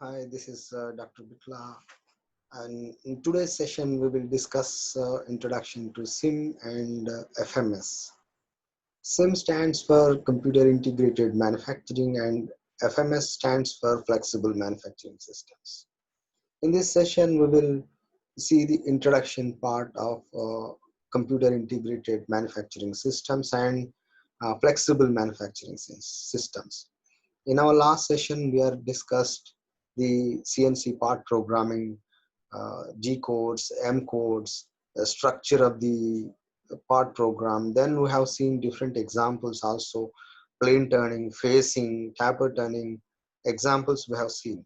Hi, this is Dr. Bitla, and in today's session we will discuss introduction to CIM and FMS. CIM stands for Computer Integrated Manufacturing and FMS stands for Flexible Manufacturing Systems. In this session we will see the introduction part of Computer Integrated Manufacturing Systems and Flexible Manufacturing Systems. In our last session, we have discussed the CNC part programming, G codes, M codes, the structure of the part program. Then we have seen different examples also, plane turning, facing, taper turning, examples we have seen.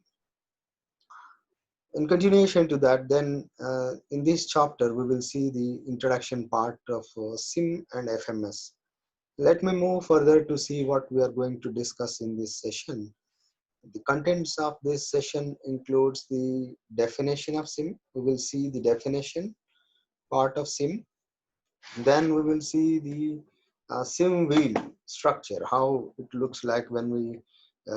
In continuation to that, then in this chapter, we will see the introduction part of CIM and FMS. Let me move further to see what we are going to discuss in this session. The contents of this session includes the definition of CIM. We will see the definition part of CIM. Then we will see the CIM wheel structure, how it looks like when we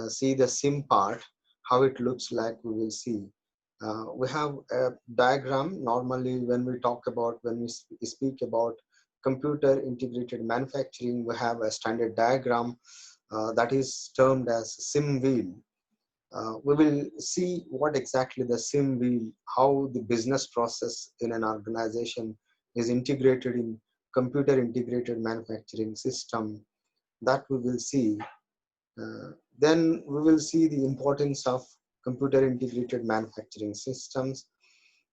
see the CIM part, how it looks like we will see. We have a diagram. Normally when we talk about, when we speak about computer integrated manufacturing, we have a standard diagram that is termed as CIM wheel. We will see what exactly the CIM wheel, how the business process in an organization is integrated in computer integrated manufacturing system, that we will see. Then we will see the importance of computer integrated manufacturing systems.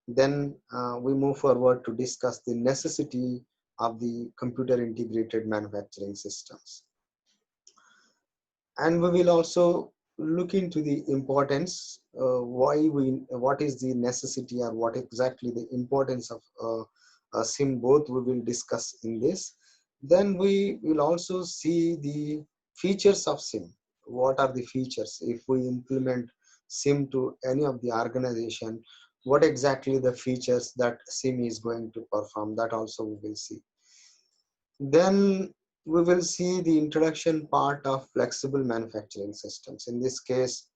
Then we move forward to discuss the necessity of the computer integrated manufacturing systems. And we will also look into the importance, what is the necessity or what exactly the importance of CIM, both we will discuss in this. Then we will also see the features of CIM. What are the features if we implement CIM to any of the organization? What exactly the features that CIM is going to perform, that also we will see. Then we will see the introduction part of flexible manufacturing systems. In this case,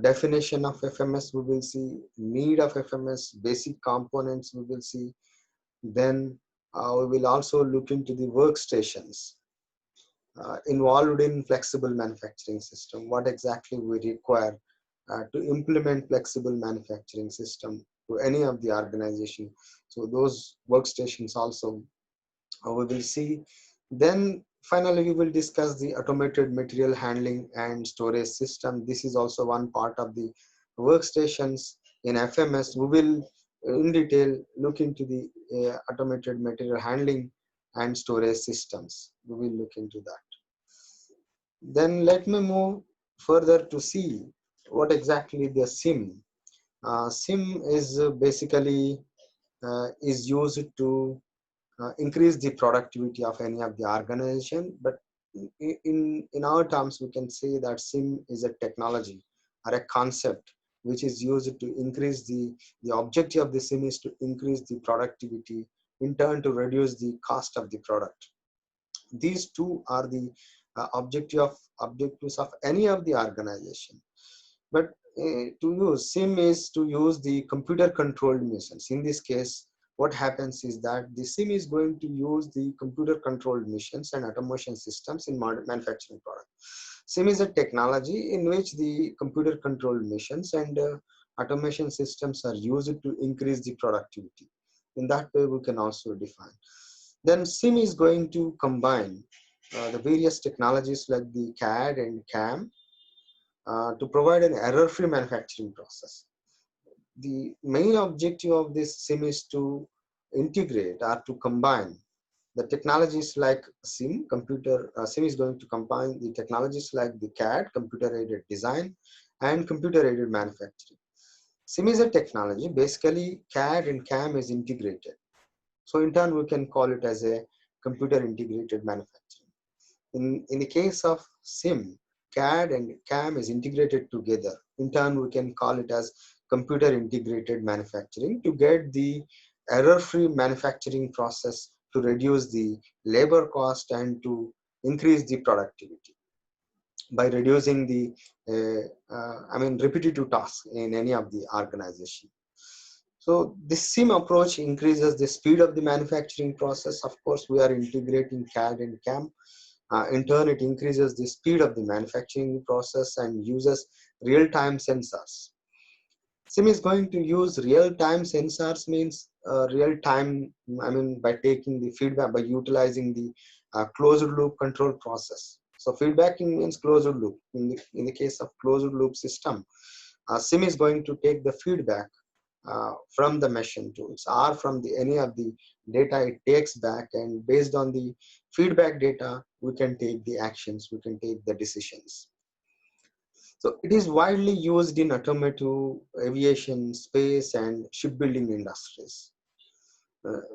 definition of FMS we will see, need of FMS, basic components we will see. Then we will also look into the workstations involved in flexible manufacturing system. What exactly we require to implement flexible manufacturing system to any of the organization. So those workstations also we will see. Then finally we will discuss the automated material handling and storage system. This is also one part of the workstations in FMS. We will in detail look into the automated material handling and storage systems. We will look into that. Then let me move further to see what exactly the CIM. CIM is basically is used to increase the productivity of any of the organization. But in our terms, we can say that CIM is a technology or a concept which is used to increase the objective of the CIM is to increase the productivity, in turn to reduce the cost of the product. These two are the objectives of any of the organization. But to use CIM is to use the computer controlled missions. In this case, what happens is that the CIM is going to use the computer controlled missions and automation systems in manufacturing product. CIM is a technology in which the computer controlled missions and automation systems are used to increase the productivity. In that way, we can also define. Then CIM is going to combine the various technologies like the CAD and CAM to provide an error-free manufacturing process. The main objective of this CIM is to integrate or to combine the technologies like CIM. CIM is going to combine the technologies like the CAD, computer-aided design, and computer-aided manufacturing. CIM is a technology. Basically, CAD and CAM is integrated. So in turn, we can call it as a computer integrated manufacturing. In the case of CIM, CAD and CAM is integrated together. In turn, we can call it as computer integrated manufacturing to get the error-free manufacturing process, to reduce the labor cost and to increase the productivity. by reducing the repetitive tasks in any of the organization. So this SIM approach increases the speed of the manufacturing process. Of course, we are integrating CAD and CAM. In turn, it increases the speed of the manufacturing process and uses real-time sensors. SIM is going to use real-time sensors, means real-time, by taking the feedback, by utilizing the closed loop control process. So feedbacking means closed loop. In the case of closed loop system, SIM is going to take the feedback from the machine tools or from any of the data it takes back, and based on the feedback data, we can take the actions, we can take the decisions. So it is widely used in automotive, aviation, space, and shipbuilding industries.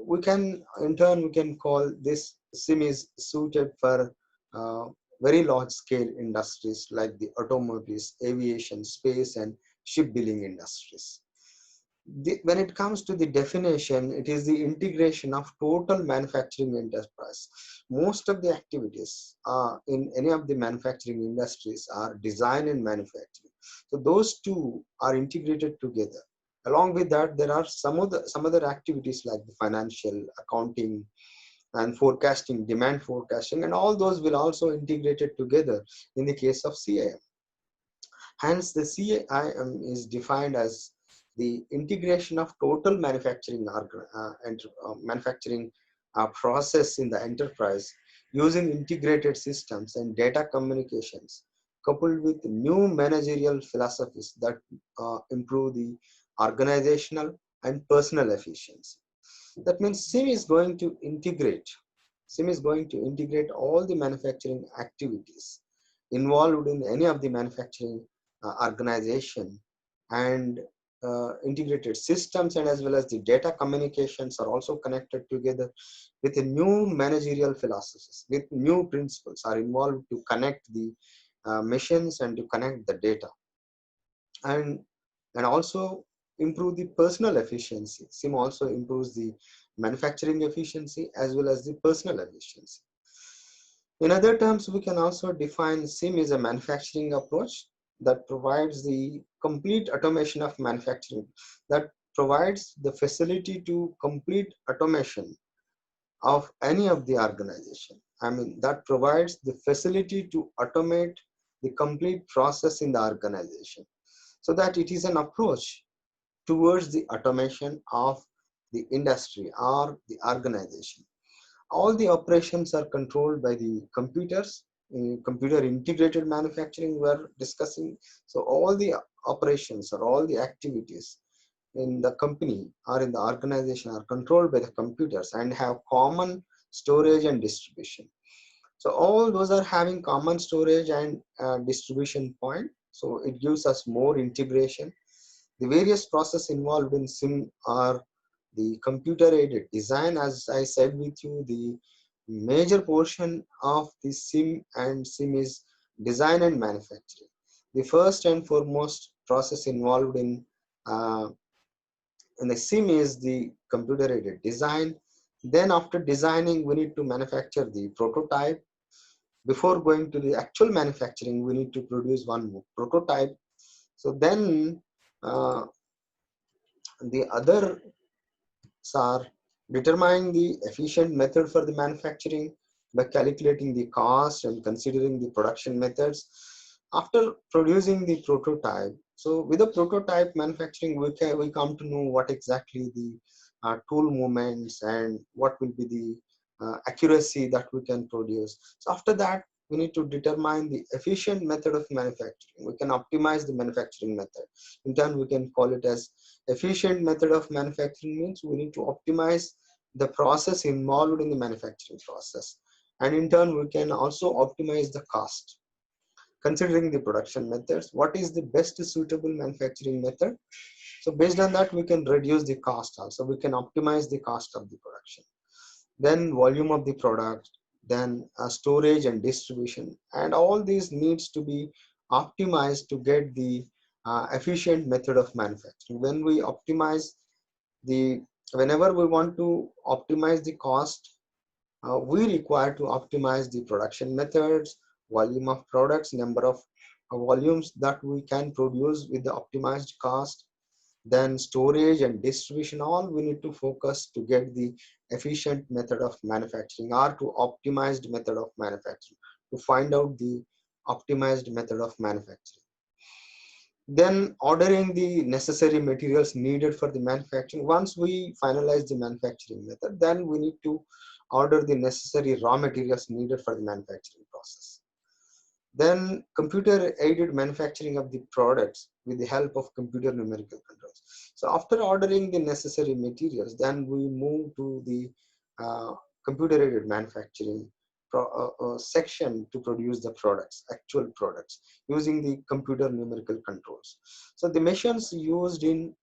We can, in turn, we can call this SIM is suited for uh, very large scale industries like the automobiles, aviation, space, and shipbuilding industries. When it comes to the definition, it is the integration of total manufacturing enterprise. Most of the activities in any of the manufacturing industries are design and manufacturing. So those two are integrated together. Along with that, there are some other activities like the financial, accounting, and forecasting, demand forecasting, and all those will also integrated together in the case of CIM. Hence, the CIM is defined as the integration of total manufacturing process in the enterprise using integrated systems and data communications, coupled with new managerial philosophies that improve the organizational and personal efficiency. That means SIM is going to integrate all the manufacturing activities involved in any of the manufacturing organization, and integrated systems and as well as the data communications are also connected together with a new managerial philosophies, with new principles are involved to connect the machines and to connect the data, and also improve the personal efficiency. SIM also improves the manufacturing efficiency as well as the personal efficiency. In other terms, we can also define SIM as a manufacturing approach that provides the complete automation of manufacturing, that provides the facility to complete automation of any of the organization. That provides the facility to automate the complete process in the organization, so that it is an approach towards the automation of the industry or the organization. All the operations are controlled by the computers. Computer integrated manufacturing we're discussing. So all the operations or all the activities in the company or in the organization are controlled by the computers and have common storage and distribution. So all those are having common storage and distribution point. So it gives us more integration. The various process involved in SIM are the computer aided design. As I said with you, the major portion of the SIM is design and manufacturing. The first and foremost process involved uh, in the SIM is the computer aided design. Then after designing, we need to manufacture the prototype. Before going to the actual manufacturing, we need to produce one more prototype. So then uh, the other are determining the efficient method for the manufacturing by calculating the cost and considering the production methods. After producing the prototype, so with the prototype manufacturing, we come to know what exactly the tool movements and what will be the accuracy that we can produce. So after that, we need to determine the efficient method of manufacturing. We can optimize the manufacturing method. In turn, we can call it as efficient method of manufacturing. Means we need to optimize the process involved in the manufacturing process. And in turn, we can also optimize the cost. Considering the production methods, what is the best suitable manufacturing method? So based on that, we can reduce the cost also. We can optimize the cost of the production. Then volume of the product, then storage and distribution. And all these needs to be optimized to get the efficient method of manufacturing. When we optimize the, whenever we want to optimize the cost, we require to optimize the production methods, volume of products, number of volumes that we can produce with the optimized cost, then storage and distribution. All we need to focus to get the efficient method of manufacturing or to optimized method of manufacturing, to find out the optimized method of manufacturing. Then ordering the necessary materials needed for the manufacturing. Once we finalize the manufacturing method, then we need to order the necessary raw materials needed for the manufacturing process. Then computer aided manufacturing of the products with the help of computer numerical controls. So after ordering the necessary materials, then we move to the uh, computer aided manufacturing section to produce the products, actual products, using the computer numerical controls. So the machines used in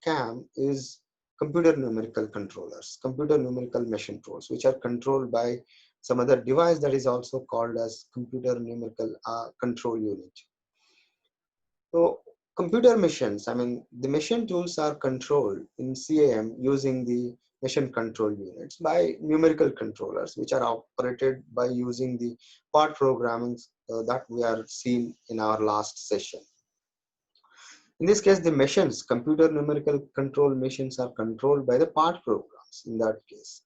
CAM is computer numerical controllers, computer numerical machine tools, which are controlled by some other device that is also called as computer numerical control unit. So computer machines, I mean, the machine tools are controlled in CAM using the machine control units by numerical controllers, which are operated by using the part programming that we are seeing in our last session. In this case, the machines, computer numerical control machines, are controlled by the part programs in that case.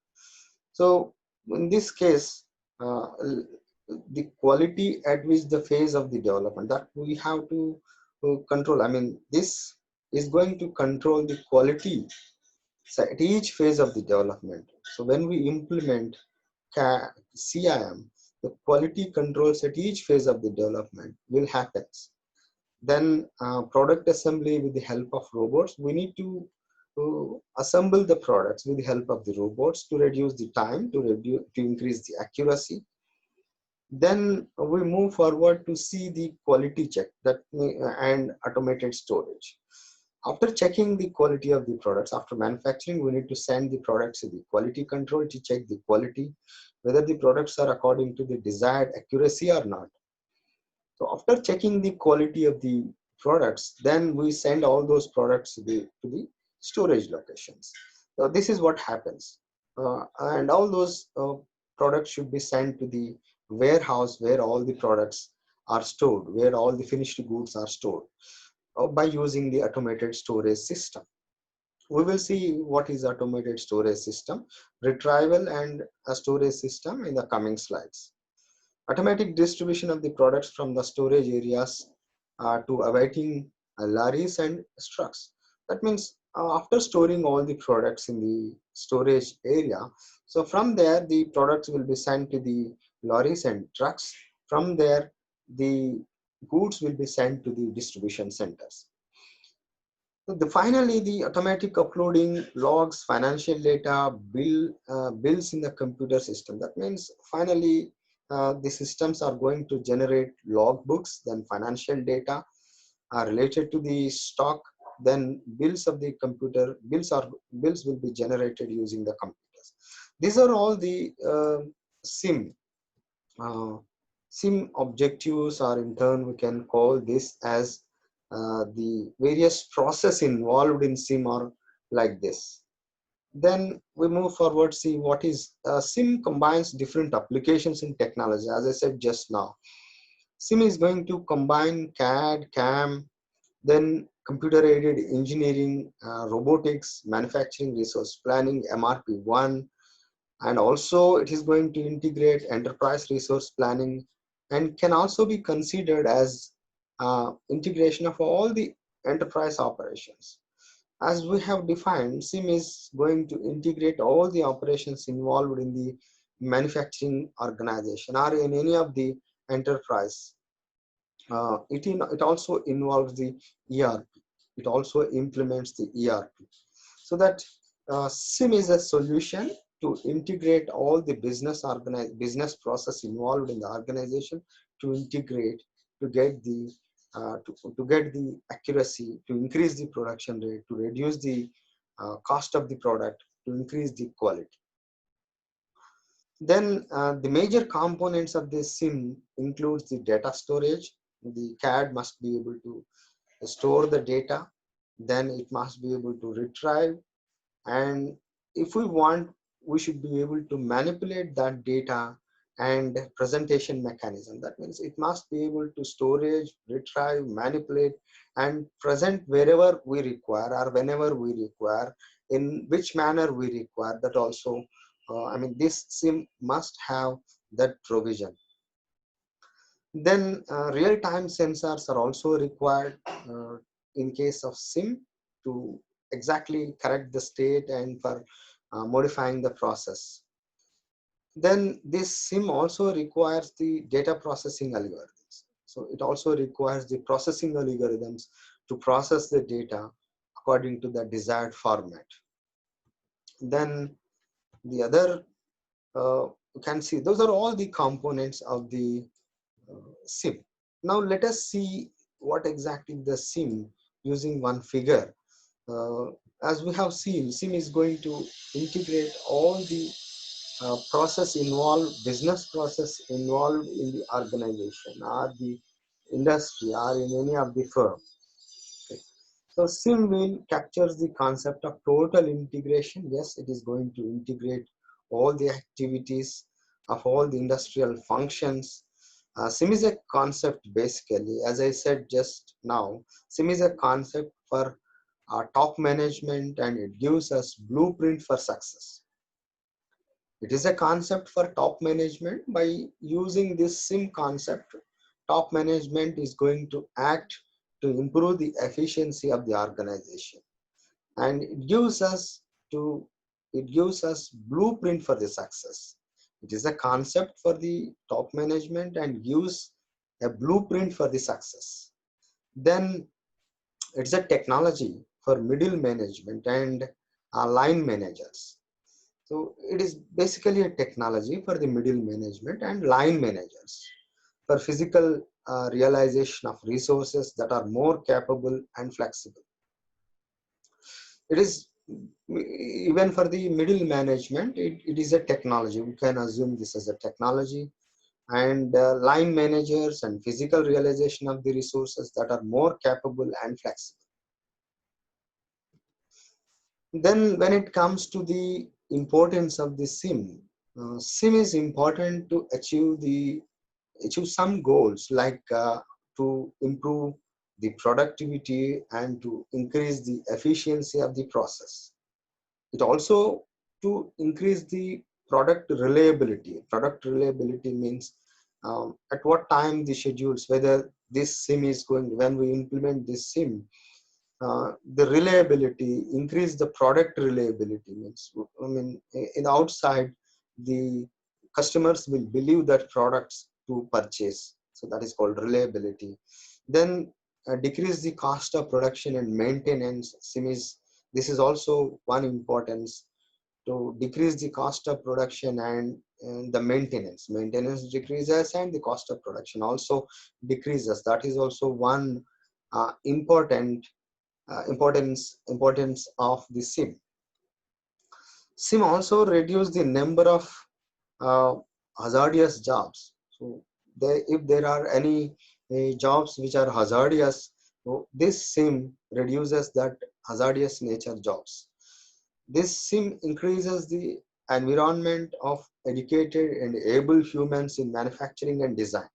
So in this case, the quality at which the phase of the development that we have to control, I mean, this is going to control the quality at each phase of the development. So when we implement CIM, the quality controls at each phase of the development will happen. Then product assembly with the help of robots. We need to assemble the products with the help of the robots to reduce the time, to increase the accuracy. Then we move forward to see the quality check and automated storage. After checking the quality of the products, after manufacturing, we need to send the products to the quality control to check the quality, whether the products are according to the desired accuracy or not. So after checking the quality of the products, then we send all those products to the storage locations. So this is what happens. And all those products should be sent to the warehouse where all the products are stored, where all the finished goods are stored, by using the automated storage system. We will see what is automated storage system, retrieval and a storage system in the coming slides. Automatic distribution of the products from the storage areas to awaiting lorries and trucks. That means after storing all the products in the storage area, so from there the products will be sent to the lorries and trucks. From there, the goods will be sent to the distribution centers. So finally, the automatic uploading logs, financial data, bills in the computer system. That means finally the systems are going to generate log books, then financial data are related to the stock, then bills of the computer, bills will be generated using the computers. These are all the CIM. CIM objectives, or in turn we can call this as the various process involved in CIM are like this. Then we move forward, see what is CIM combines different applications in technology. As I said just now, CIM is going to combine CAD, CAM, then computer aided engineering, robotics, manufacturing, resource planning, MRP1, and also it is going to integrate enterprise resource planning, and can also be considered as integration of all the enterprise operations. As we have defined, CIM is going to integrate all the operations involved in the manufacturing organization or in any of the enterprise. It also involves the ERP. It also implements the ERP. So that CIM is a solution to integrate all the business process involved in the organization, to integrate, to get the to get the accuracy, to increase the production rate, to reduce the cost of the product, to increase the quality. Then the major components of this CIM includes the data storage. The CAD must be able to store the data, then it must be able to retrieve, and if we want, we should be able to manipulate that data and presentation mechanism. That means it must be able to storage, retrieve, manipulate, and present wherever we require or whenever we require, in which manner we require. That also, I mean, this SIM must have that provision. Then real-time sensors are also required in case of SIM to exactly correct the state and for modifying the process. Then this SIM also requires the data processing algorithms. So it also requires the processing algorithms to process the data according to the desired format. Then the other, you can see those are all the components of the SIM. Now let us see what exactly the SIM using one figure. Uh, as we have seen, SIM is going to integrate all the business process involved in the organization or the industry or in any of the firm. Okay. So CIM Wheel captures the concept of total integration. Yes, it is going to integrate all the activities of all the industrial functions. SIM is a concept basically, as I said just now, SIM is a concept for top management, and it gives us blueprint for success. It is a concept for top management. By using this SIM concept, top management is going to act to improve the efficiency of the organization, and it gives us blueprint for the success. It is a concept for the top management and gives a blueprint for the success. Then it's a technology for middle management and line managers. So it is basically a technology for the middle management and line managers for physical realization of resources that are more capable and flexible. It is even for the middle management, it is a technology. We can assume this as a technology, and line managers and physical realization of the resources that are more capable and flexible. Then when it comes to the importance of the SIM, SIM is important to achieve some goals like to improve the productivity and to increase the efficiency of the process. It also to increase the product reliability. Product reliability means at what time the schedules, whether this SIM is going, when we implement this SIM, the reliability, increase the product reliability means, I mean, in the outside, the customers will believe that products to purchase. So that is called reliability. Then decrease the cost of production and maintenance. This is also one importance, to decrease the cost of production and the maintenance. Maintenance decreases and the cost of production also decreases. That is also one importance of the SIM. SIM also reduce the number of uh, hazardous jobs. So if there are any jobs which are hazardous, so this SIM reduces that hazardous nature jobs. This SIM increases the environment of educated and able humans in manufacturing and design,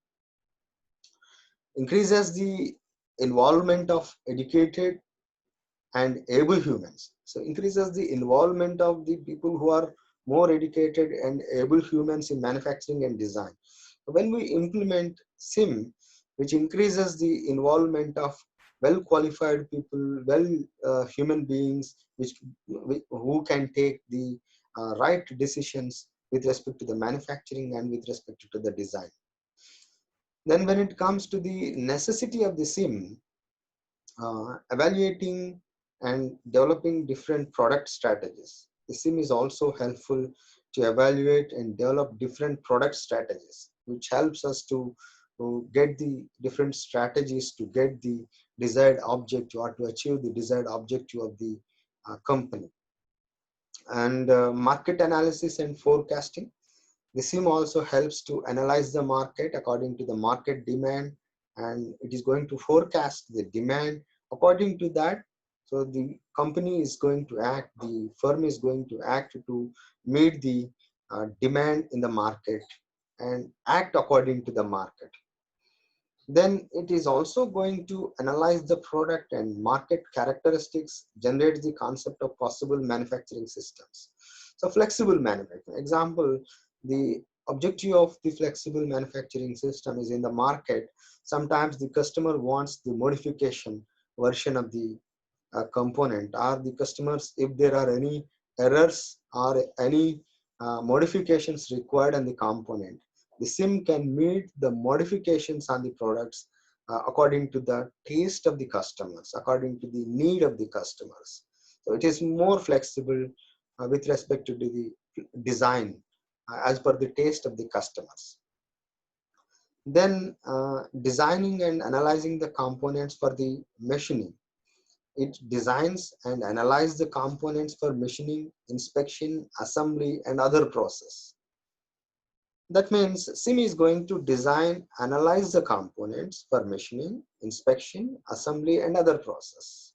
increases the involvement of educated and able humans. So increases the involvement of the people who are more educated and able humans in manufacturing and design. When we implement SIM, which increases the involvement of well qualified people, human beings, who can take the right decisions with respect to the manufacturing and with respect to the design. Then when it comes to the necessity of the SIM, evaluating and developing different product strategies. The SIM is also helpful to evaluate and develop different product strategies, which helps us to get the different strategies to get the desired objective or to achieve the desired objective of the company. And market analysis and forecasting. The SIM also helps to analyze the market according to the market demand, and it is going to forecast the demand according to that. So the company is going to act, the firm is going to act to meet the demand in the market and act according to the market. Then it is also going to analyze the product and market characteristics, generate the concept of possible manufacturing systems. So flexible manufacturing. Example, the objective of the flexible manufacturing system is in the market. Sometimes the customer wants the modification version of the component, or the customers, if there are any errors or any modifications required on the component, the CIM can meet the modifications on the products according to the taste of the customers, according to the need of the customers. So it is more flexible with respect to the design as per the taste of the customers. Then designing and analyzing the components for the machining. It designs and analyzes the components for machining, inspection, assembly, and other process. That means CIM is going to design, analyze the components for machining, inspection, assembly, and other process.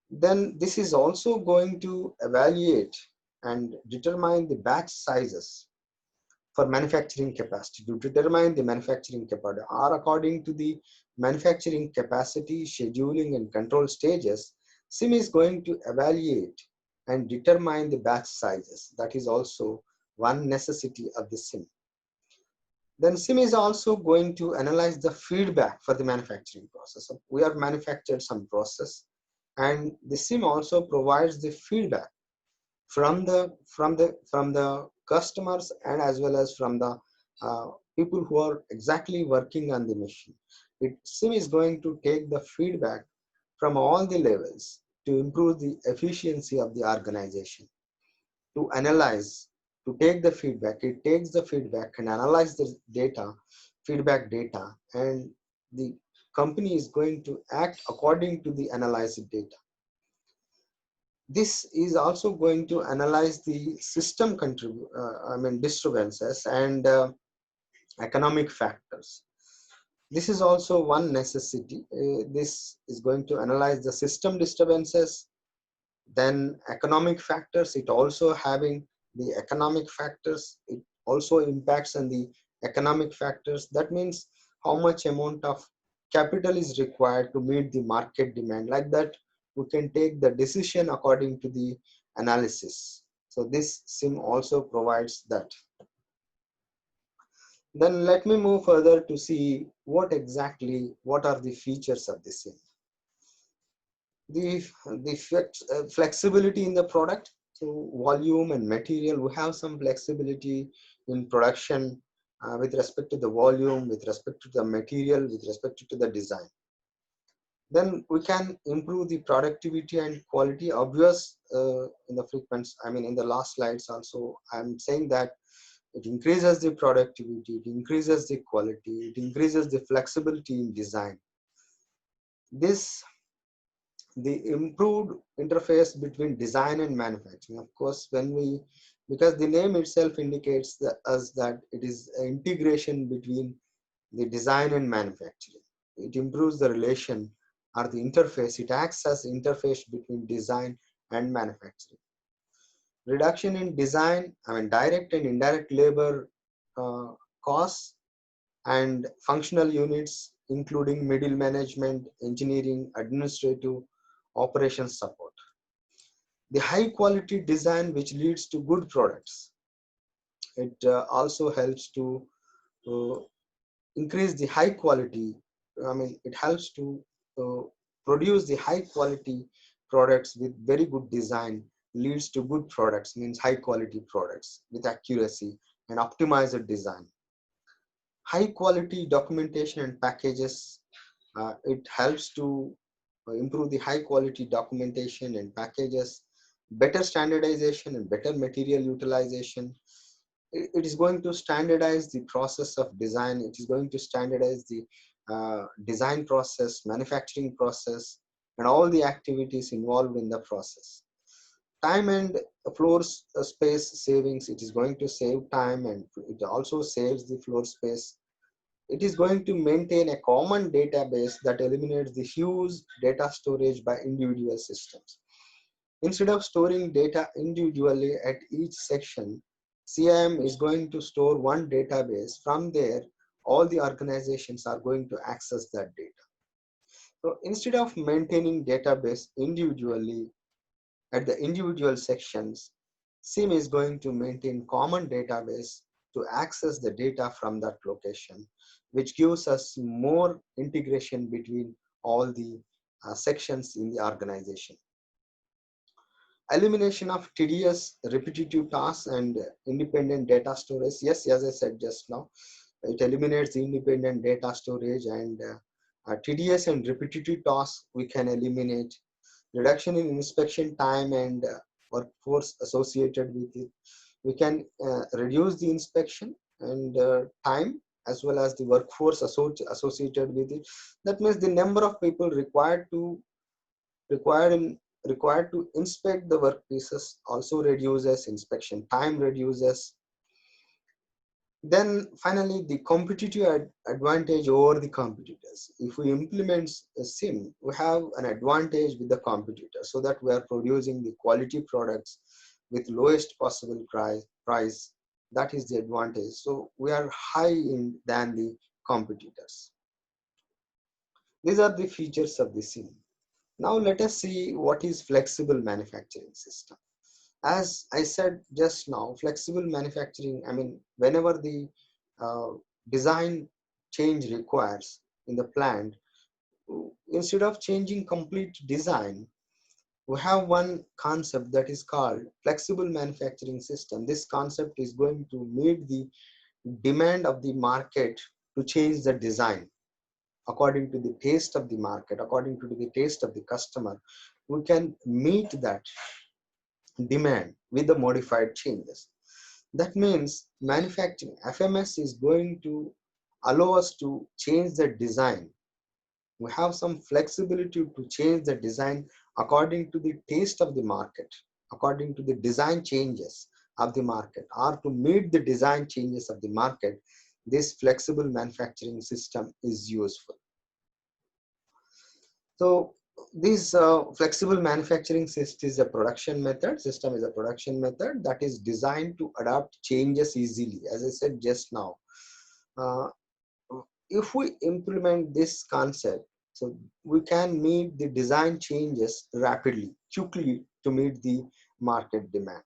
Then this is also going to evaluate and determine the batch sizes for manufacturing capacity, to determine the manufacturing capacity, or according to the manufacturing capacity, scheduling, and control stages, CIM is going to evaluate and determine the batch sizes. That is also one necessity of the CIM. Then CIM is also going to analyze the feedback for the manufacturing process. So we have manufactured some process, and the CIM also provides the feedback from the customers, and as well as from the people who are exactly working on the machine. CIM is going to take the feedback from all the levels to improve the efficiency of the organization. To analyze, to take the feedback, it takes the feedback and analyze the data, feedback data, and the company is going to act according to the analyzed data. This is also going to analyze the system disturbances and economic factors. This is also one necessity. This is going to analyze the system disturbances, then economic factors. It also having the economic factors. It also impacts on the economic factors. That means how much amount of capital is required to meet the market demand. Like that, we can take the decision according to the analysis. So this CIM also provides that. Then let me move further to see what are the features of the CIM. The flexibility in the product, so volume and material. We have some flexibility in production with respect to the volume, with respect to the material, with respect to the design. Then we can improve the productivity and quality. Obvious in the frequency, in the last slides also, I'm saying that it increases the productivity, it increases the quality, it increases the flexibility in design. The improved interface between design and manufacturing. Of course, because the name itself indicates that it is an integration between the design and manufacturing. It improves the relation or the interface. It acts as interface between design and manufacturing. Reduction in design, direct and indirect labor costs and functional units, including middle management, engineering, administrative, operations support. The high quality design which leads to good products. It also helps to increase the high quality. It helps to produce the high quality products with very good design, leads to good products, means high quality products with accuracy and optimized design. High quality documentation and packages. It helps to improve the high quality documentation and packages, better standardization and better material utilization. It is going to standardize the process of design. It is going to standardize the design process, manufacturing process, and all the activities involved in the process. Time and floor space savings. It is going to save time, and it also saves the floor space. It is going to maintain a common database that eliminates the huge data storage by individual systems. Instead of storing data individually at each section, CIM is going to store one database. From there, all the organizations are going to access that data. So instead of maintaining database individually at the individual sections, CIM is going to maintain common database to access the data from that location, which gives us more integration between all the sections in the organization. Elimination of tedious repetitive tasks and independent data storage. Yes, as I said just now, it eliminates the independent data storage and tedious and repetitive tasks we can eliminate. Reduction in inspection time and workforce associated with it. We can reduce the inspection and time as well as the workforce associated with it. That means the number of people required in required to inspect the workpieces also reduces, inspection time reduces. Then finally, the competitive advantage over the competitors. If we implement a CIM, we have an advantage with the competitor so that we are producing the quality products with lowest possible price. That is the advantage. So we are high in than the competitors. These are the features of the CIM. Now let us see what is flexible manufacturing system. As I said just now, flexible manufacturing, I mean, whenever the uh, design change requires in the plant, instead of changing complete design, we have one concept that is called flexible manufacturing system. This concept is going to meet the demand of the market to change the design according to the taste of the market, according to the taste of the customer. We can meet that demand with the modified changes. That means manufacturing FMS is going to allow us to change the design. We have some flexibility to change the design according to the taste of the market, according to the design changes of the market, or to meet the design changes of the market. This flexible manufacturing system is useful. So this flexible manufacturing system is a production method. System is a production method that is designed to adapt changes easily. As I said just now, uh, if we implement this concept, so we can meet the design changes rapidly, quickly to meet the market demand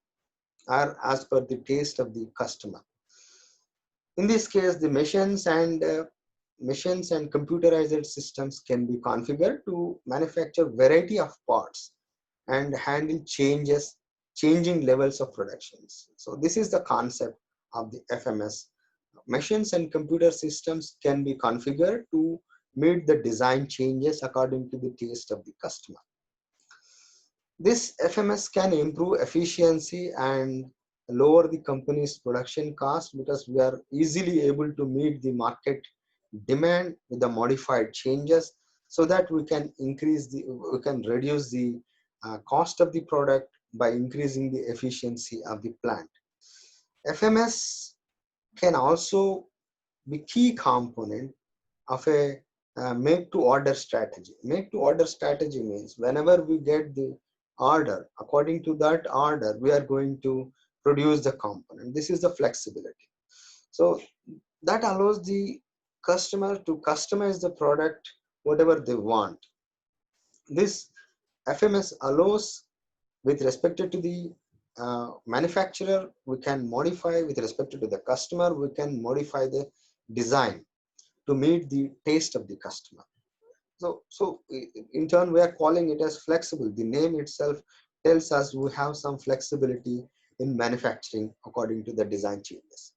or as per the taste of the customer. In this case, the machines and computerized systems can be configured to manufacture variety of parts and handle changing levels of productions. So this is the concept of the FMS. Machines and computer systems can be configured to meet the design changes according to the taste of the customer. This FMS can improve efficiency and lower the company's production cost because we are easily able to meet the market demand with the modified changes so that we can reduce the cost of the product by increasing the efficiency of the plant. FMS can also be key component of a make to order strategy. Make to order strategy means whenever we get the order, according to that order, we are going to produce the component. This is the flexibility. So that allows the customer to customize the product whatever they want. This FMS allows with respect to the manufacturer, we can modify with respect to the customer, we can modify the design to meet the taste of the customer. So in turn, we are calling it as flexible. The name itself tells us we have some flexibility in manufacturing according to the design changes.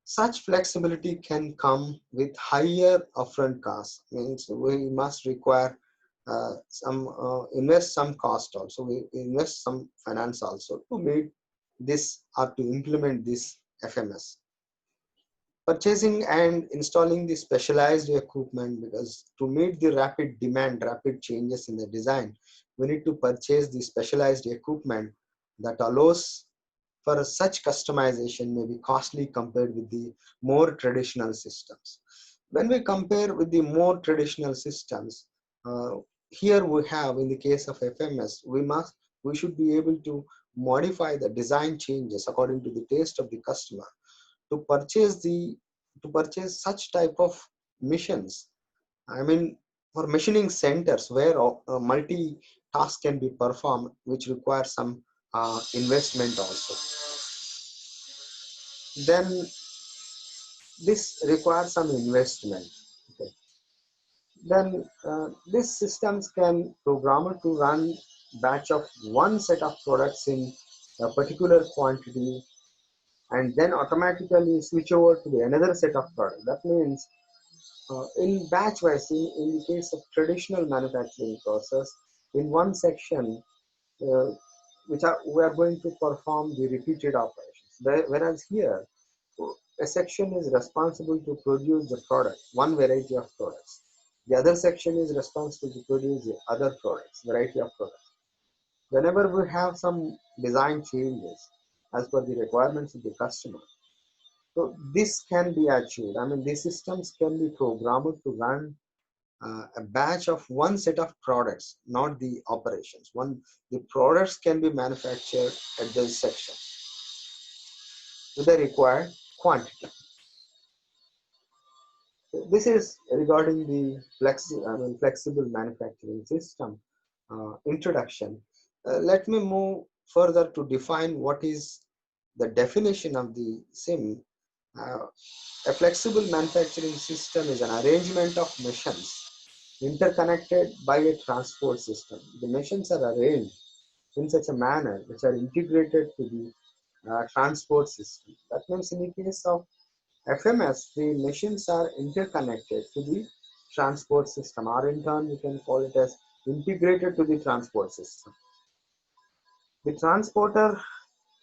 Such flexibility can come with higher upfront costs. Means we must require invest some cost also. We invest some finance also to meet this or to implement this FMS. Purchasing and installing the specialized equipment, because to meet the rapid demand, rapid changes in the design, we need to purchase the specialized equipment that allows for such customization may be costly compared with the more traditional systems. When we compare with the more traditional systems, here we have in the case of FMS, we should be able to modify the design changes according to the taste of the customer to purchase such type of missions. I mean, for machining centers where multi-task can be performed, which require some investment also. Then this requires some investment. Okay. Then these systems can program to run batch of one set of products in a particular quantity and then automatically switch over to the another set of products. That means in batch wise, in the case of traditional manufacturing process, in one section, uh, we are going to perform the repeated operations. Whereas here, a section is responsible to produce the product, one variety of products. The other section is responsible to produce the other products, variety of products. Whenever we have some design changes as per the requirements of the customer, so this can be achieved. I mean, these systems can be programmed to run a batch of one set of products, not the operations. The products can be manufactured at this section with the required quantity. This is regarding the flexible manufacturing system introduction. Let me move further to define what is the definition of the CIM. Uh, a flexible manufacturing system is an arrangement of machines interconnected by a transport system. The machines are arranged in such a manner which are integrated to the transport system. That means in the case of FMS, the machines are interconnected to the transport system, or in turn we can call it as integrated to the transport system. The transporter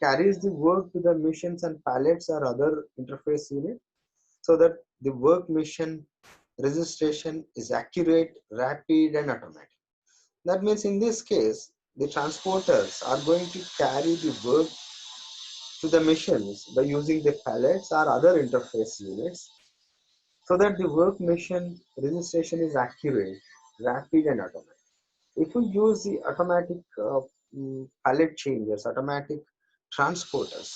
carries the work to the machines and pallets or other interface unit so that the work mission registration is accurate, rapid, and automatic. That means in this case, the transporters are going to carry the work to the machines by using the pallets or other interface units so that the work mission registration is accurate, rapid, and automatic. If we use the automatic pallet changers, automatic transporters,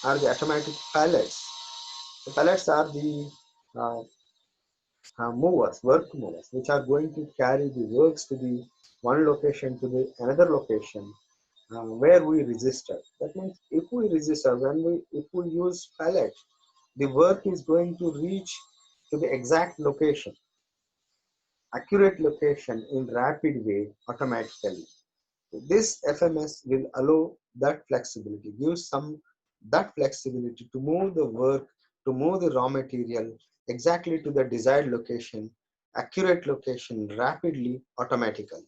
or the automatic pallets, the pallets are the uh, work movers, which are going to carry the works to the one location to the another location where we register. That means if we register, if we use pallet, the work is going to reach to the exact location, accurate location in rapid way automatically. This FMS will allow that flexibility, gives some that flexibility to move the work, to move the raw material exactly to the desired location, accurate location rapidly, automatically.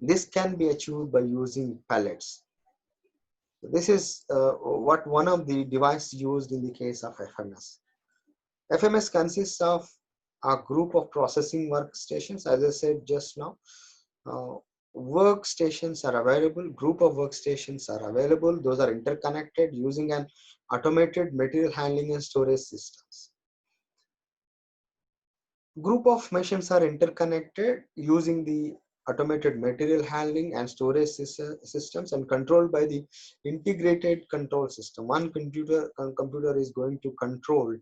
This can be achieved by using pallets. This is what one of the devices used in the case of FMS. FMS consists of a group of processing workstations, as I said just now. Uh, Workstations are available, group of workstations are available. Those are interconnected using an automated material handling and storage systems. Group of machines are interconnected using the automated material handling and storage systems and controlled by the integrated control system. One computer is going to control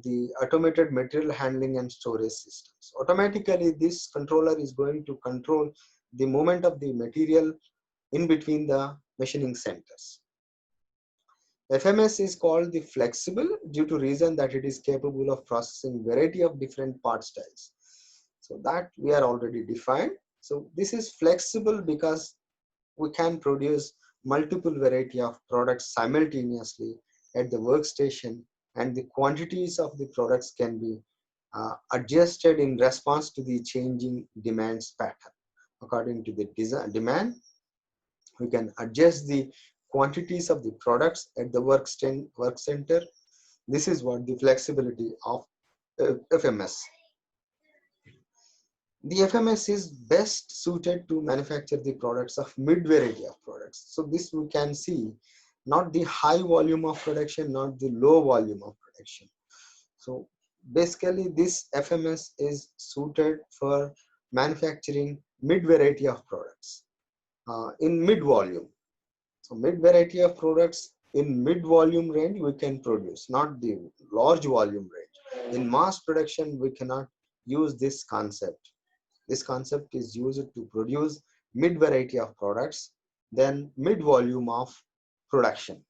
the automated material handling and storage systems. Automatically, this controller is going to control the movement of the material in between the machining centers. FMS is called the flexible due to reason that it is capable of processing variety of different part styles. So that we are already defined. So this is flexible because we can produce multiple variety of products simultaneously at the workstation, and the quantities of the products can be adjusted in response to the changing demands pattern. According to the demand, we can adjust the quantities of the products at the work center. This is what the flexibility of FMS. The FMS is best suited to manufacture the products of mid variety of products. So this we can see, not the high volume of production, not the low volume of production. So basically this FMS is suited for manufacturing mid variety of products in mid volume. So mid variety of products in mid volume range we can produce, not the large volume range. In mass production, we cannot use this concept. This concept is used to produce mid variety of products, then mid volume of production.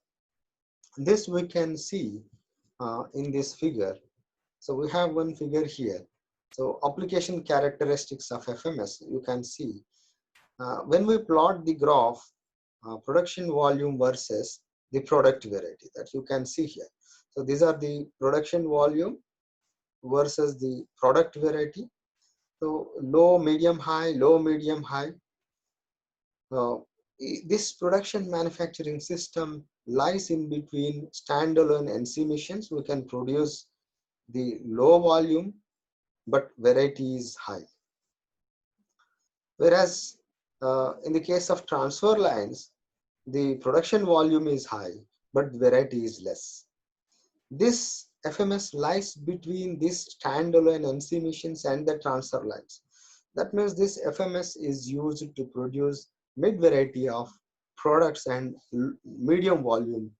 This we can see in this figure. So we have one figure here. So application characteristics of FMS, you can see when we plot the graph, production volume versus the product variety, that you can see here. So these are the production volume versus the product variety. So low, medium, high, low, medium, high. Uh, this production manufacturing system lies in between standalone NC machines. We can produce the low volume, but variety is high. Whereas in the case of transfer lines, the production volume is high, but variety is less. This FMS lies between these standalone NC machines and the transfer lines. That means this FMS is used to produce mid variety of products and medium volume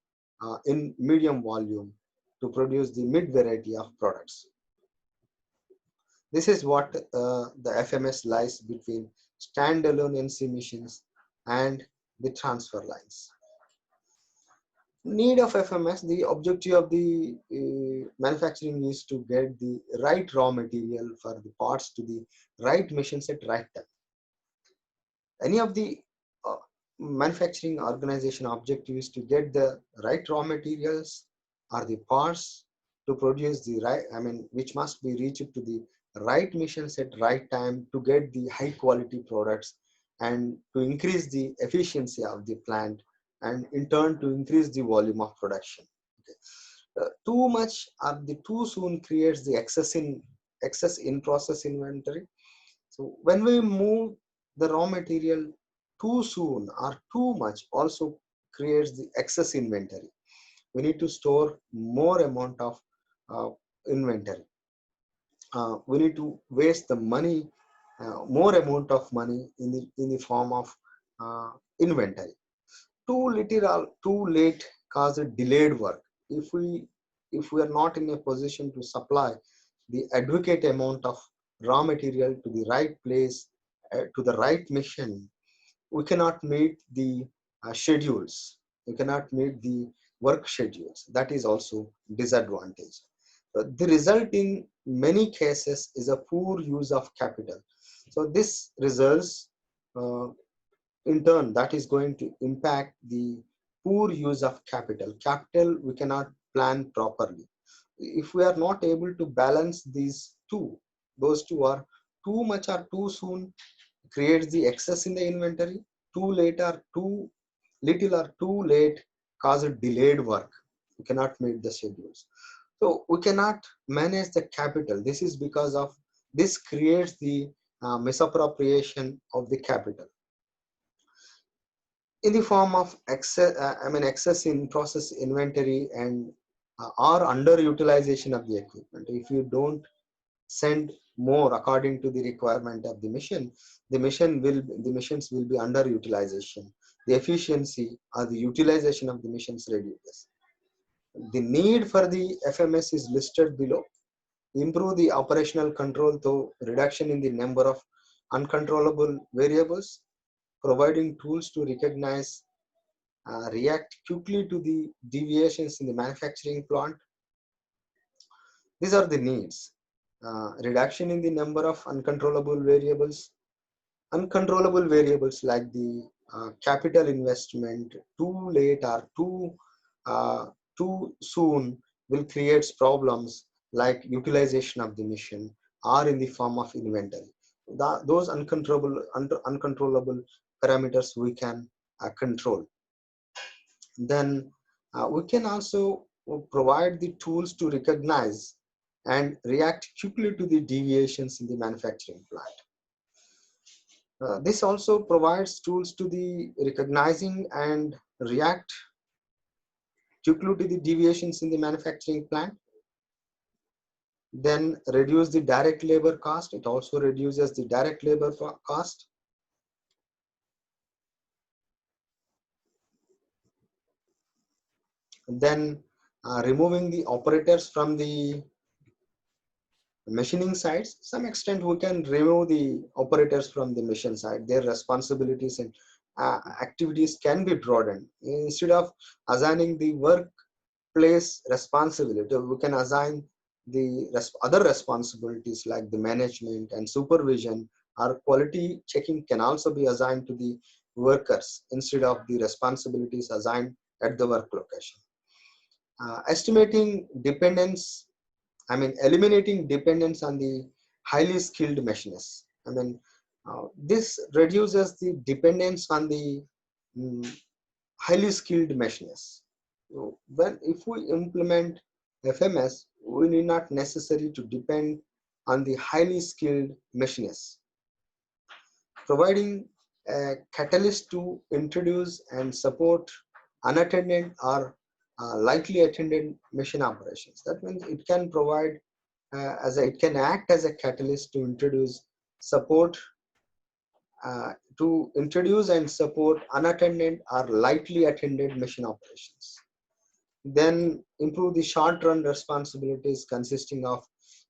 in medium volume to produce the mid variety of products. This is what the FMS lies between standalone NC machines and the transfer lines. Need of FMS, the objective of the manufacturing is to get the right raw material for the parts to the right machines at right time. Any of the uh, manufacturing organization objective is to get the right raw materials or the parts to produce the right, which must be reached to the right machines at right time to get the high quality products and to increase the efficiency of the plant and in turn to increase the volume of production. Okay. Too much or the too soon creates the excess in process inventory. So when we move the raw material too soon or too much also creates the excess inventory. We need to store more amount of uh, inventory. We need to waste the money, more amount of money in the form of inventory. Too little or too late causes delayed work. If we are not in a position to supply the adequate amount of raw material to the right place, to the right mission, we cannot meet the schedules. We cannot meet the work schedules. That is also disadvantage. The result in many cases is a poor use of capital. So this results uh, in turn that is going to impact the poor use of capital. Capital we cannot plan properly. If we are not able to balance these two, those two are too much or too soon creates the excess in the inventory, too late or too little or too late causes delayed work. We cannot meet the schedules. So we cannot manage the capital. This is because of this creates the misappropriation of the capital in the form of excess in process inventory and or underutilization of the equipment. If you don't send more according to the requirement of the mission, the machines will be underutilization. The efficiency or the utilization of the machines reduces. The need for the FMS is listed below. Improve the operational control through reduction in the number of uncontrollable variables, providing tools to recognize, react quickly to the deviations in the manufacturing plant. These are the needs. Reduction in the number of uncontrollable variables. Uncontrollable variables like the capital investment too late or too soon will create problems like utilization of the machine or in the form of inventory. Those uncontrollable parameters we can control. Then we can also provide the tools to recognize and react quickly to the deviations in the manufacturing plant. This also provides tools to the recognizing and react quickly to the deviations in the manufacturing plant. Then reduce the direct labor cost. It also reduces the direct labor cost. Then removing the operators from the machining sides. Some extent we can remove the operators from the machine side. Their responsibilities and activities can be broadened. Instead of assigning the workplace responsibility, we can assign the other responsibilities like the management and supervision or quality checking can also be assigned to the workers instead of the responsibilities assigned at the work location. Estimating dependence, eliminating dependence on the highly skilled machinists. This reduces the dependence on the mm, highly skilled machinists. So when if we implement FMS, we need not necessarily to depend on the highly skilled machinists, providing a catalyst to introduce and support unattended or lightly attended machine operations. That means it can provide it can act as a catalyst to support introduce and support unattended or lightly attended machine operations. Then improve the short-run responsibilities consisting of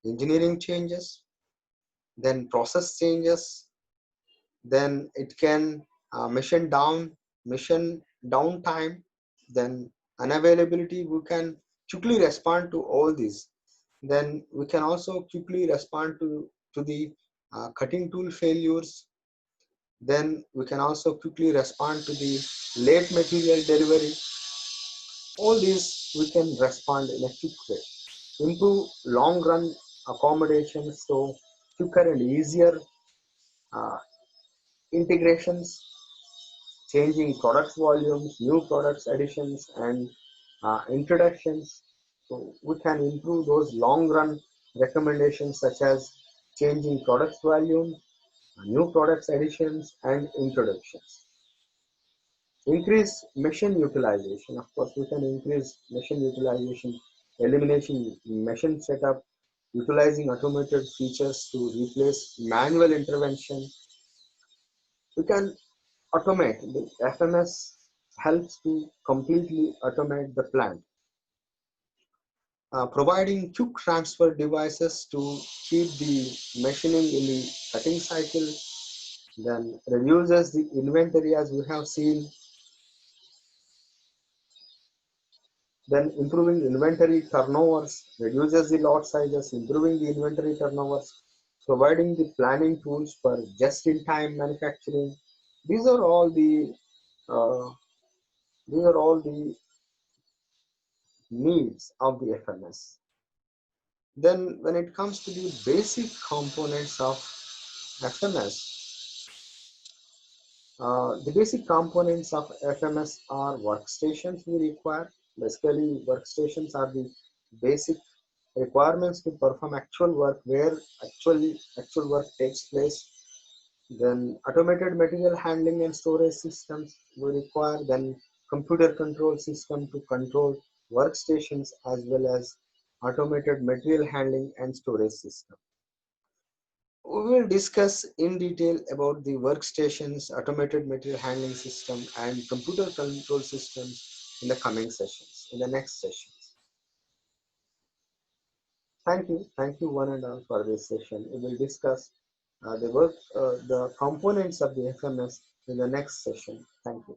engineering changes, then process changes, then it can mission downtime, then unavailability. We can quickly respond to all these. Then we can also quickly respond to the cutting tool failures. Then we can also quickly respond to the late material delivery. All these we can respond in a quick way. Improve long run accommodations, so quicker and easier uh, integrations, changing products volumes, new products additions, and introductions. So we can improve those long run recommendations such as changing products volumes, new products additions, and introductions. Increase machine utilization. Of course, we can increase machine utilization, elimination machine setup, utilizing automated features to replace manual intervention. We can automate. The FMS helps to completely automate the plant, providing quick transfer devices to keep the machining in the cutting cycle, then reduces the inventory as we have seen, then improving inventory turnovers, reduces the lot sizes, improving the inventory turnovers, providing the planning tools for just-in-time manufacturing. These are all the uh, these are all the needs of the FMS. Then when it comes to the basic components of FMS, the basic components of FMS are workstations we require. Basically, workstations are the basic requirements to perform actual work where actual work takes place. Then automated material handling and storage systems we require. Then computer control system to control workstations as well as automated material handling and storage system. We will discuss in detail about the workstations, automated material handling system, and computer control systems in the coming sessions, in the next sessions. Thank you one and all for this session. We will discuss the components of the FMS in the next session. Thank you.